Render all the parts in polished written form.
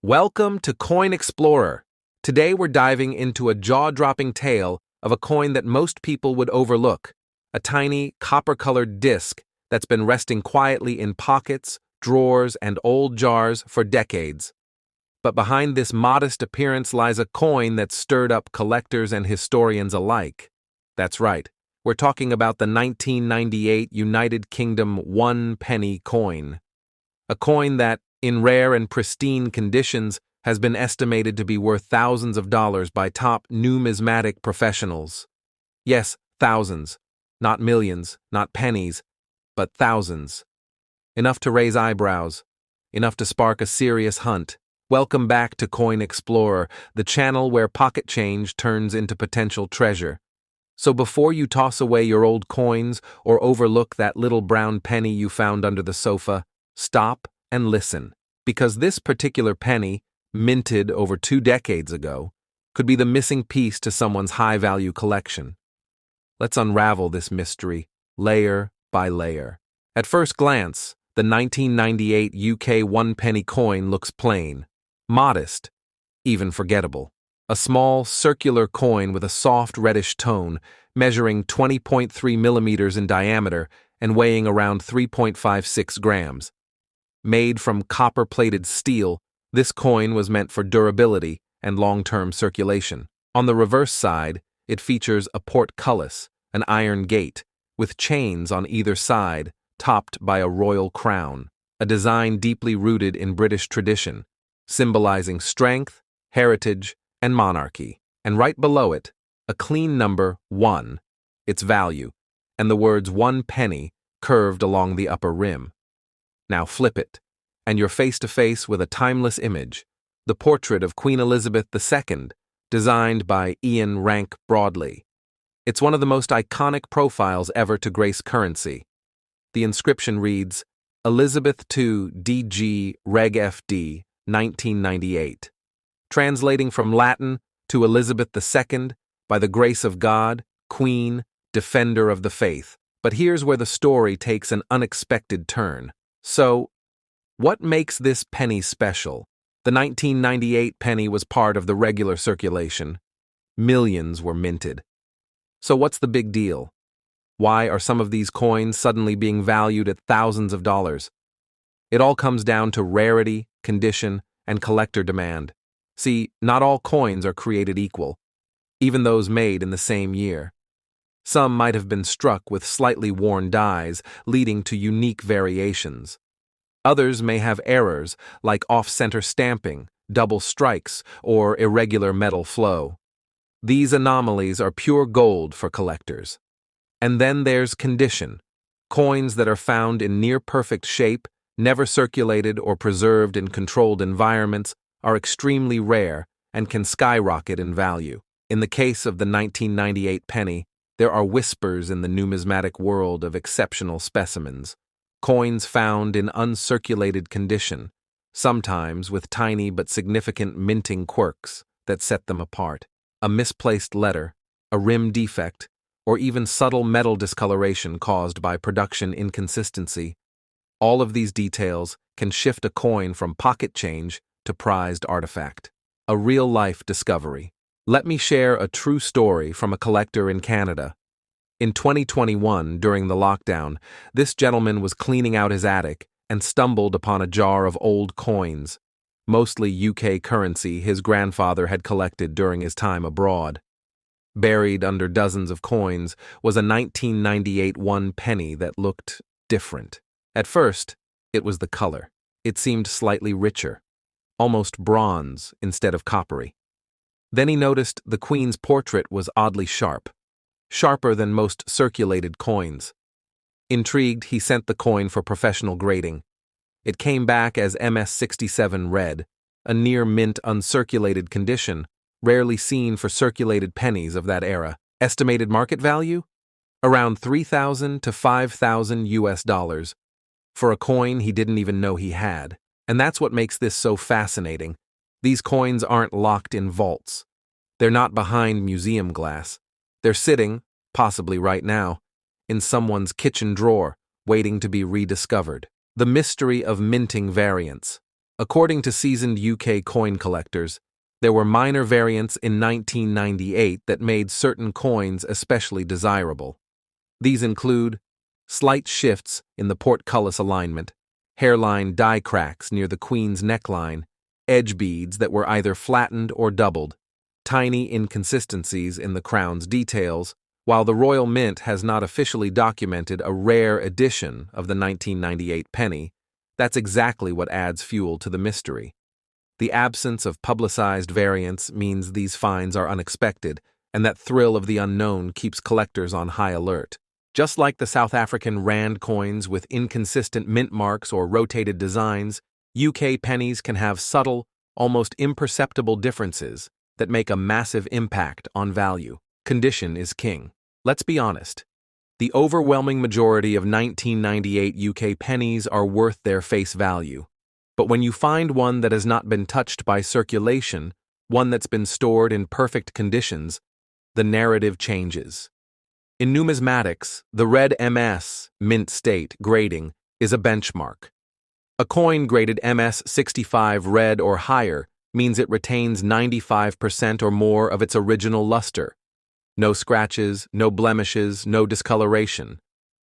Welcome to Coin Explorer. Today we're diving into a jaw-dropping tale of a coin that most people would overlook, a tiny, copper-colored disc that's been resting quietly in pockets, drawers, and old jars for decades. But behind this modest appearance lies a coin that's stirred up collectors and historians alike. That's right, we're talking about the 1998 United Kingdom 1 penny coin. A coin that, in rare and pristine conditions, has been estimated to be worth thousands of dollars by top numismatic professionals. Yes, thousands. Not millions, not pennies, but thousands. Enough to raise eyebrows. Enough to spark a serious hunt. Welcome back to Coin Explorer, the channel where pocket change turns into potential treasure. So before you toss away your old coins or overlook that little brown penny you found under the sofa, stop and listen, because this particular penny, minted over 2 decades ago, could be the missing piece to someone's high-value collection. Let's unravel this mystery, layer by layer. At first glance, the 1998 UK 1 penny coin looks plain, modest, even forgettable. A small, circular coin with a soft reddish tone, measuring 20.3 millimeters in diameter and weighing around 3.56 grams. Made from copper-plated steel, this coin was meant for durability and long-term circulation. On the reverse side, it features a portcullis, an iron gate, with chains on either side, topped by a royal crown, a design deeply rooted in British tradition, symbolizing strength, heritage, and monarchy. And right below it, a clean number 1, its value, and the words 1 penny curved along the upper rim. Now flip it, and you're face to face with a timeless image, the portrait of Queen Elizabeth II, designed by Ian Rank Broadley. It's one of the most iconic profiles ever to grace currency. The inscription reads, Elizabeth II DG Reg FD 1998. Translating from Latin to Elizabeth II, by the grace of God, Queen, Defender of the Faith. But here's where the story takes an unexpected turn. So, what makes this penny special? The 1998 penny was part of the regular circulation. Millions were minted. So what's the big deal? Why are some of these coins suddenly being valued at thousands of dollars? It all comes down to rarity, condition, and collector demand. See, not all coins are created equal, even those made in the same year. Some might have been struck with slightly worn dies, leading to unique variations. Others may have errors, like off-center stamping, double strikes, or irregular metal flow. These anomalies are pure gold for collectors. And then there's condition. Coins that are found in near-perfect shape, never circulated or preserved in controlled environments, are extremely rare and can skyrocket in value. In the case of the 1998 penny, there are whispers in the numismatic world of exceptional specimens. Coins found in uncirculated condition, sometimes with tiny but significant minting quirks that set them apart. A misplaced letter, a rim defect, or even subtle metal discoloration caused by production inconsistency. All of these details can shift a coin from pocket change to prized artifact. A real-life discovery. Let me share a true story from a collector in Canada. In 2021, during the lockdown, this gentleman was cleaning out his attic and stumbled upon a jar of old coins, mostly UK currency his grandfather had collected during his time abroad. Buried under dozens of coins was a 1998 1 penny that looked different. At first, it was the color. It seemed slightly richer, almost bronze instead of coppery. Then he noticed the Queen's portrait was oddly sharp. Sharper than most circulated coins. Intrigued, he sent the coin for professional grading. It came back as MS67 red, a near-mint uncirculated condition, rarely seen for circulated pennies of that era. Estimated market value? Around $3,000 to $5,000 US, for a coin he didn't even know he had. And that's what makes this so fascinating. These coins aren't locked in vaults. They're not behind museum glass. They're sitting, possibly right now, in someone's kitchen drawer, waiting to be rediscovered. The mystery of minting variants. According to seasoned UK coin collectors, there were minor variants in 1998 that made certain coins especially desirable. These include slight shifts in the portcullis alignment, hairline die cracks near the Queen's neckline, edge beads that were either flattened or doubled, tiny inconsistencies in the crown's details. While the Royal Mint has not officially documented a rare edition of the 1998 penny, that's exactly what adds fuel to the mystery. The absence of publicized variants means these finds are unexpected, and that thrill of the unknown keeps collectors on high alert. Just like the South African rand coins with inconsistent mint marks or rotated designs, UK pennies can have subtle, almost imperceptible differences that make a massive impact on value. Condition is king. Let's be honest. The overwhelming majority of 1998 UK pennies are worth their face value. But when you find one that has not been touched by circulation, one that's been stored in perfect conditions, the narrative changes. In numismatics, the red MS, mint state, grading is a benchmark. A coin graded MS 65 red or higher means it retains 95% or more of its original luster. No scratches, no blemishes, no discoloration.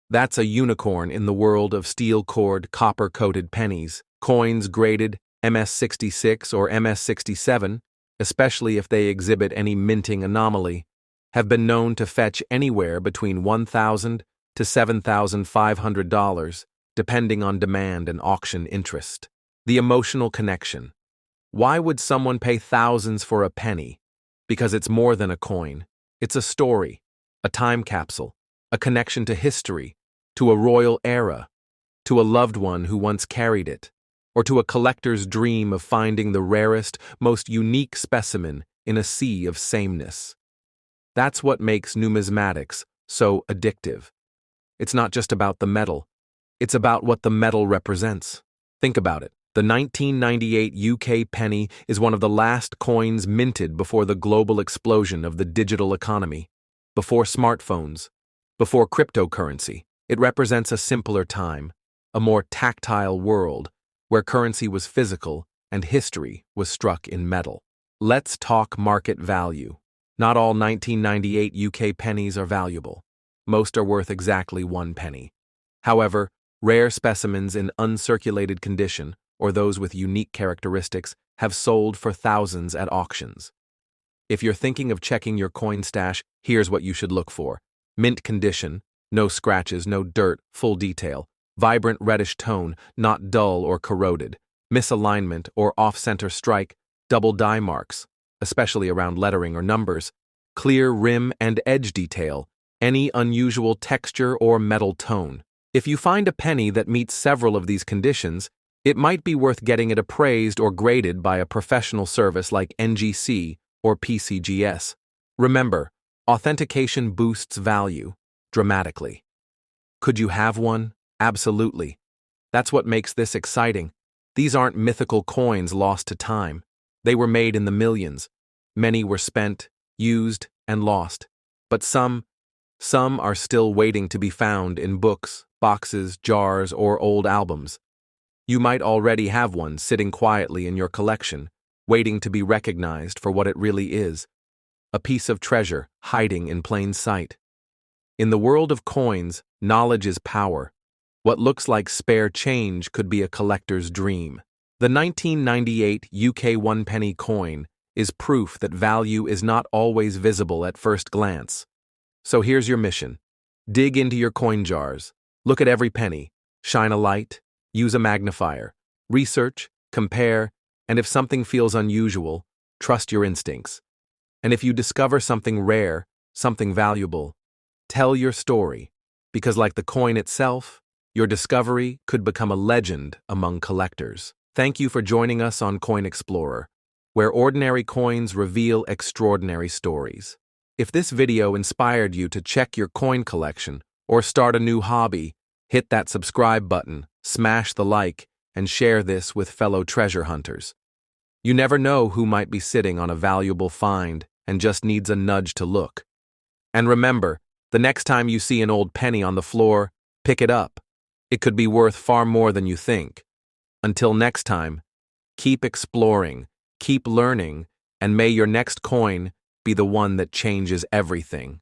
That's a unicorn in the world of steel-cored, copper-coated pennies. Coins graded MS66 or MS67, especially if they exhibit any minting anomaly, have been known to fetch anywhere between $1,000 to $7,500, depending on demand and auction interest. The emotional connection. Why would someone pay thousands for a penny? Because it's more than a coin. It's a story, a time capsule, a connection to history, to a royal era, to a loved one who once carried it, or to a collector's dream of finding the rarest, most unique specimen in a sea of sameness. That's what makes numismatics so addictive. It's not just about the metal, it's about what the metal represents. Think about it. The 1998 UK penny is one of the last coins minted before the global explosion of the digital economy, before smartphones, before cryptocurrency. It represents a simpler time, a more tactile world, where currency was physical and history was struck in metal. Let's talk market value. Not all 1998 UK pennies are valuable. Most are worth exactly 1 penny. However, rare specimens in uncirculated condition, or those with unique characteristics, have sold for thousands at auctions. If you're thinking of checking your coin stash, here's what you should look for. Mint condition, no scratches, no dirt, full detail. Vibrant reddish tone, not dull or corroded. Misalignment or off-center strike, double die marks, especially around lettering or numbers. Clear rim and edge detail, any unusual texture or metal tone. If you find a penny that meets several of these conditions, it might be worth getting it appraised or graded by a professional service like NGC or PCGS. Remember, authentication boosts value dramatically. Could you have one? Absolutely. That's what makes this exciting. These aren't mythical coins lost to time. They were made in the millions. Many were spent, used, and lost. But some are still waiting to be found in books, boxes, jars, or old albums. You might already have one sitting quietly in your collection, waiting to be recognized for what it really is, a piece of treasure hiding in plain sight. In the world of coins, knowledge is power. What looks like spare change could be a collector's dream. The 1998 UK 1-penny coin is proof that value is not always visible at first glance. So here's your mission. Dig into your coin jars, look at every penny, shine a light, use a magnifier, research, compare, and if something feels unusual, trust your instincts. And if you discover something rare, something valuable, tell your story, because like the coin itself, your discovery could become a legend among collectors. Thank you for joining us on Coin Explorer, where ordinary coins reveal extraordinary stories. If this video inspired you to check your coin collection or start a new hobby, hit that subscribe button, smash the like, and share this with fellow treasure hunters. You never know who might be sitting on a valuable find and just needs a nudge to look. And remember, the next time you see an old penny on the floor, pick it up. It could be worth far more than you think. Until next time, Keep exploring, keep learning, and may your next coin be the one that changes everything.